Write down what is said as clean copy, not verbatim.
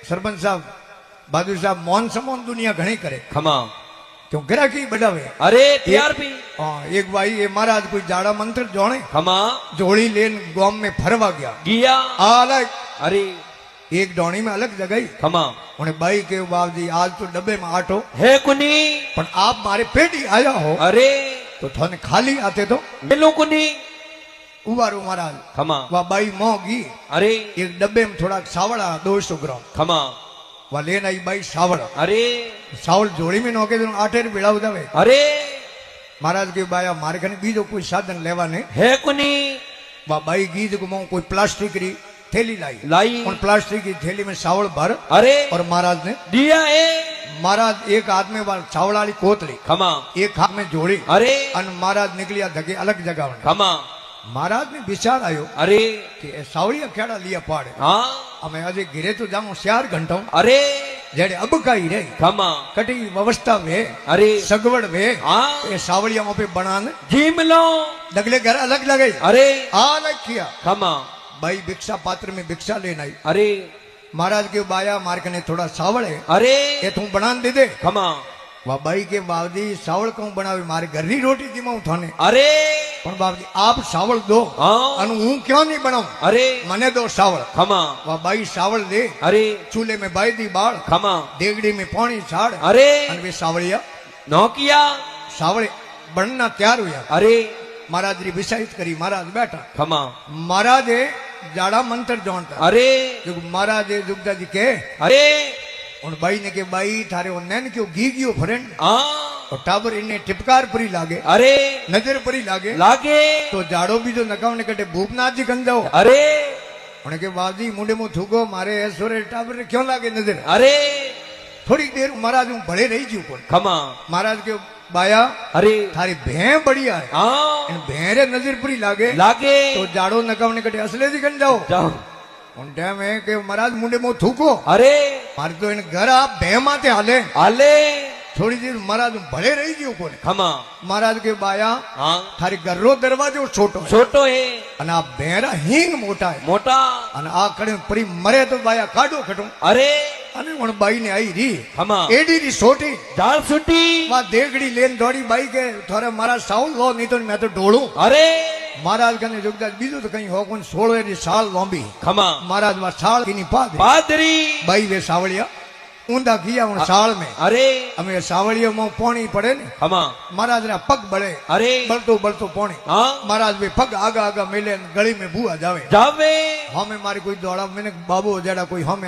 सरपंच साहब बहादुर साहब मौन समोन दुनिया घणी करे खमा क्यों गिराकी बढ़ावे। अरे तैयार भी हाँ एक भाई ये महाराज कोई जाड़ा मंत्र जोड़े खमा जोड़ी लेन गांव में फरवा गया गिया अलग अरे एक डोणी में अलग जगह खमा उन्हें भाई के बाप जी आज तो डब्बे में आटो है कुनी पर आप मारे पेट ही आया हो अरे तो थाने खाली आते तो मिलो कुनी उबारो महाराज खमा वह बाई मोह गी अरे एक डब्बे में थोड़ा सावड़ा 200 ग्राम खमा वह लेन आई बाई सावड़ा अरे सावल जोड़ी में नौके तो आठे बेड़ा उदावे अरे महाराज के बाया मारे खने बीजो कोई साधन लेवा ने है कुनी वह बाई गीज को मोह कोई प्लास्टिक री थैली लाई उन प्लास्टिक की थैली में सावल भर अरे और महाराज ने दिया है महाराज एक हाथ में चावल वाली कोतली खमा एक हाथ में जोड़ी अरे और महाराज निकलिया धके अलग जगह में। खमा महाराज ने विचार आयो अरे कि सावड़िया खेड़ा लिया पाड़े हाँ हमें अजय घिरे तो जाऊं 4 घंटों अरे जेड़े अब काई रे खमा कटी व्यवस्था वे अरे सगवड़ वे हाँ ये सावड़िया पे बनान जी मिलो दगले घर अलग लगे अरे अलग किया। खमा भाई भिक्षा पात्र में भिक्षा लेना आई अरे महाराज के बाया मार्ग ने थोड़ा सावड़ है अरे ये तू बना दे दे खमा वह भाई के बावजी सावड़ कहूं बनावे मारे घर की रोटी दिमाऊ थाने अरे पण बाबजी आप सावड़ दो हाँ अनु हूं क्यों नहीं बनाऊं अरे मने दो सावड़। खमा वह भाई सावड़ दे अरे चूल्हे में बाई दी बाड़ खमा देगड़ी में पानी छाड़ अरे अन वे सावड़िया नौकिया सावड़े बनना तैयार हुआ। अरे महाराज री विषाहित करी महाराज बैठा खमा महाराज जाड़ा मंत्र जोड़ता अरे जो महाराज जुगदा जी के अरे उन भाई ने के भाई थारे वो नैन क्यों घी गयो फ्रेंड हाँ और टाबर इन्हें टिपकार परी लागे अरे नजर परी लागे लागे तो जाड़ो भी जो नकाव ने कटे भूपनाथ जी कन जाओ अरे उनके बाजी मुंडे मुंह थूको मारे ऐसोरे टाबर ने क्यों लागे नजर। अरे थोड़ी देर महाराज हूं भले रही जी ऊपर खमा महाराज के बाया अरे थारी भैं बढ़िया है हाँ इन भेरे नजर परी लागे लागे तो जाड़ो नकाव ने कटे असले जी कन जाओ जाओ उन टाइम है कि महाराज मुंडे मुंह थूको अरे मारे तो इन घर आप भैं माते हाले आले थोड़ी देर महाराज हूं भले रही जी ऊपर खमा महाराज के बाया हाँ थारी गर्रो दरवाजो छोटो है छोटो है અને આ બેરા હિંગ મોટા है मोटा અને આ કડે પરી મરે તો બાયા કાઢો ખટું अरे અને વણ બાઈ ને आई री खमा एडी री सोटी जाल सुटी वा देगड़ी लेन दौड़ी बाई के थोड़े मारा साउल लो नहीं तो मैं तो ढोलू अरे महाराज कने जुगदा बीजो तो कहीं हो कोन 16 री साल लंबी खमा महाराज वा साल की नी पा दे पादरी बाई वे सावड़िया ऊंधा किया उन साल में अरे हमें सावड़िया में पानी पड़े ने खमा महाराज रा पग बड़े अरे बलतो बलतो पानी हाँ महाराज वे पग आगा आगा मिले गली में बुआ जावे जावे हमें मारी कोई दौड़ा मैंने बाबू जड़ा कोई हमें